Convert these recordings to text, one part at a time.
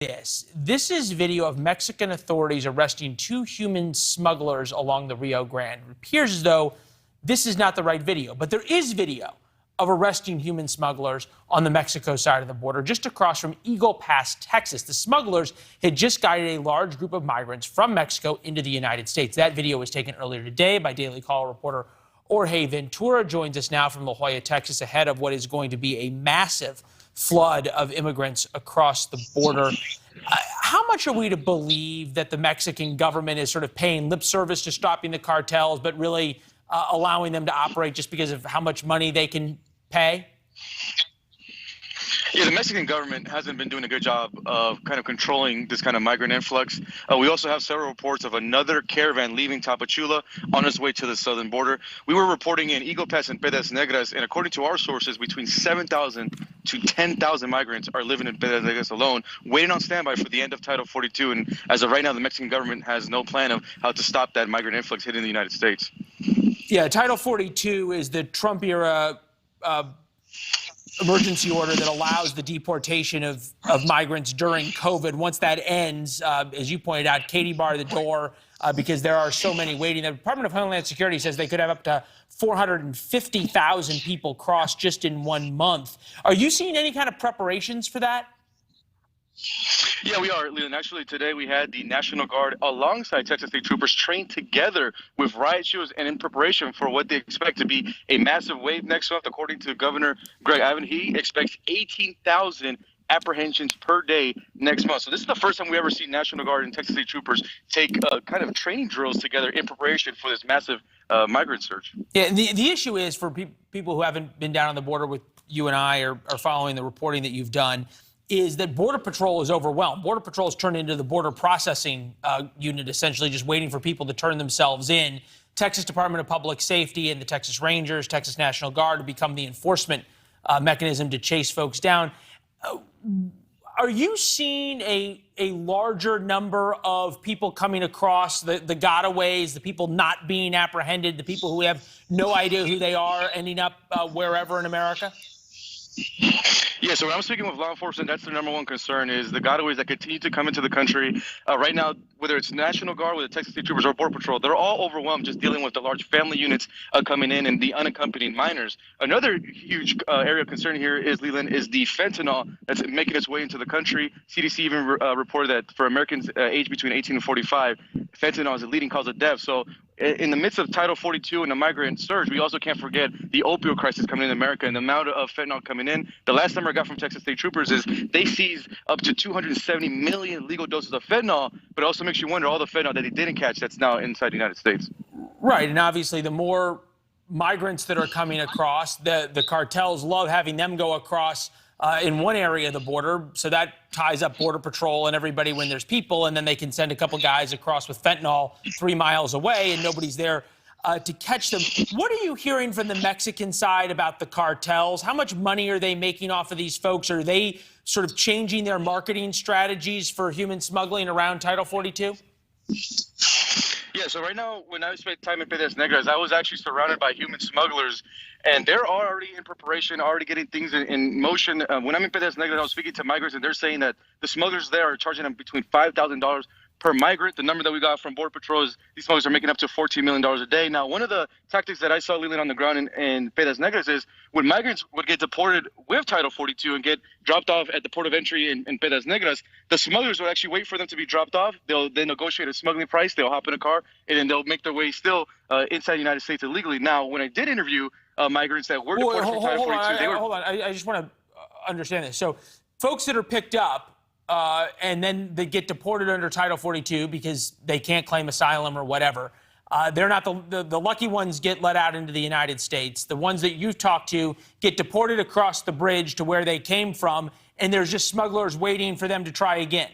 This is video of Mexican authorities arresting two human smugglers along the Rio Grande. It appears as though this is not the right video, but there is video of arresting human smugglers on the Mexico side of the border, just across from Eagle Pass, Texas. The smugglers had just guided a large group of migrants from Mexico into the United States. That video was taken earlier today by Daily Caller reporter Jorge Ventura. Joins us now from La Joya, Texas, ahead of what is going to be a massive flood of immigrants across the border. How much are we to believe that the Mexican government is sort of paying lip service to stopping the cartels, but really allowing them to operate just because of how much money they can pay? Yeah, the Mexican government hasn't been doing a good job of kind of controlling this kind of migrant influx. We also have several reports of another caravan leaving Tapachula on its way to the southern border. We were reporting in Eagle Pass and Piedras Negras, and according to our sources, between 7,000 to 10,000 migrants are living in Piedras Negras alone, waiting on standby for the end of Title 42. And as of right now, the Mexican government has no plan of how to stop that migrant influx hitting the United States. Yeah, Title 42 is the Trump-era emergency order that allows the deportation of migrants during COVID. Once that ends, as you pointed out, Katie barred the door because there are so many waiting. The Department of Homeland Security says they could have up to 450,000 people cross just in 1 month. Are you seeing any kind of preparations for that? Yeah, we are, Leland. Actually, today we had the National Guard alongside Texas State Troopers trained together with riot shields and in preparation for what they expect to be a massive wave next month. According to Governor Greg Abbott, he expects 18,000 apprehensions per day next month. So this is the first time we ever seen National Guard and Texas State Troopers take kind of training drills together in preparation for this massive migrant surge. Yeah, and the issue is for people who haven't been down on the border with you and I or are following the reporting that you've done, is that Border Patrol is overwhelmed. Border Patrol has turned into the border processing unit, essentially just waiting for people to turn themselves in. Texas Department of Public Safety and the Texas Rangers, Texas National Guard have become the enforcement mechanism to chase folks down. Are you seeing a larger number of people coming across the gotaways, the people not being apprehended, the people who have no idea who they are ending up wherever in America? Yeah, so when I'm speaking with law enforcement, that's their number one concern is the gotaways that continue to come into the country. Right now, whether it's National Guard, whether Texas State Troopers or Border Patrol, they're all overwhelmed just dealing with the large family units coming in and the unaccompanied minors. Another huge area of concern here is, Leland, is the fentanyl that's making its way into the country. CDC even reported that for Americans aged between 18 and 45, fentanyl is a leading cause of death. So in the midst of Title 42 and the migrant surge, we also can't forget the opioid crisis coming in America and the amount of fentanyl coming in. The last number I got from Texas State Troopers is they seized up to 270 million legal doses of fentanyl, but it also makes you wonder all the fentanyl that they didn't catch that's now inside the United States. Right, and obviously the more migrants that are coming across, the cartels love having them go across in one area of the border, so that ties up Border Patrol and everybody when there's people, and then they can send a couple guys across with fentanyl 3 miles away and nobody's there to catch them. What are you hearing from the Mexican side about the cartels? How much money are they making off of these folks? Are they sort of changing their marketing strategies for human smuggling around Title 42? Yeah, so right now, when I spent time in Piedras Negras, I was actually surrounded by human smugglers, and they're already in preparation, already getting things in motion. When I'm in Piedras Negras, I was speaking to migrants, and they're saying that the smugglers there are charging them between $5,000 per migrant. The number that we got from Border Patrol is these smugglers are making up to $14 million a day. Now, one of the tactics that I saw Leland on the ground in Piedras Negras is when migrants would get deported with Title 42 and get dropped off at the port of entry in Piedras Negras, the smugglers would actually wait for them to be dropped off. They'll then negotiate a smuggling price. They'll hop in a car, and then they'll make their way still inside the United States illegally. Now, when I did interview migrants that were deported from Title 42, hold on. I just want to understand this. So folks that are picked up, and then they get deported under Title 42 because they can't claim asylum or whatever. They're not the lucky ones get let out into the United States. The ones that you've talked to get deported across the bridge to where they came from, and there's just smugglers waiting for them to try again.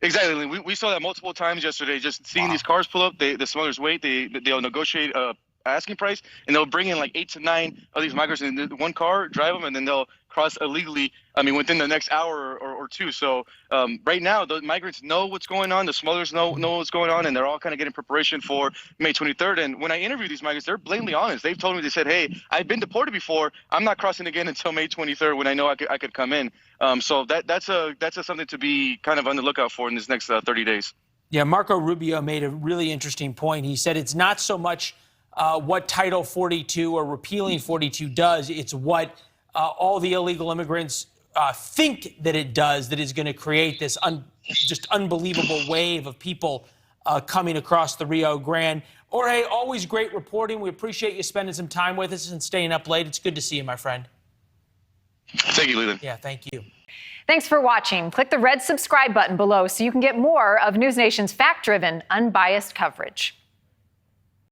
Exactly. We saw that multiple times yesterday, just seeing these cars pull up. The smugglers wait. They'll negotiate a asking price, and they'll bring in like 8 to 9 of these migrants in one car, drive them, and then they'll cross illegally, within the next hour or two. So right now, the migrants know what's going on. The smugglers know what's going on, and they're all kind of getting preparation for May 23rd. And when I interview these migrants, they're blatantly honest. They've told me, they said, hey, I've been deported before. I'm not crossing again until May 23rd when I know I could come in. So that's something to be kind of on the lookout for in this next 30 days. Yeah, Marco Rubio made a really interesting point. He said it's not so much what Title 42 or repealing 42 does, it's what all the illegal immigrants think that it does that is going to create this just unbelievable wave of people coming across the Rio Grande. Jorge, always great reporting. We appreciate you spending some time with us and staying up late. It's good to see you, my friend. Thank you, Leland. Yeah, thank you. Thanks for watching. Click the red subscribe button below so you can get more of NewsNation's fact-driven, unbiased coverage.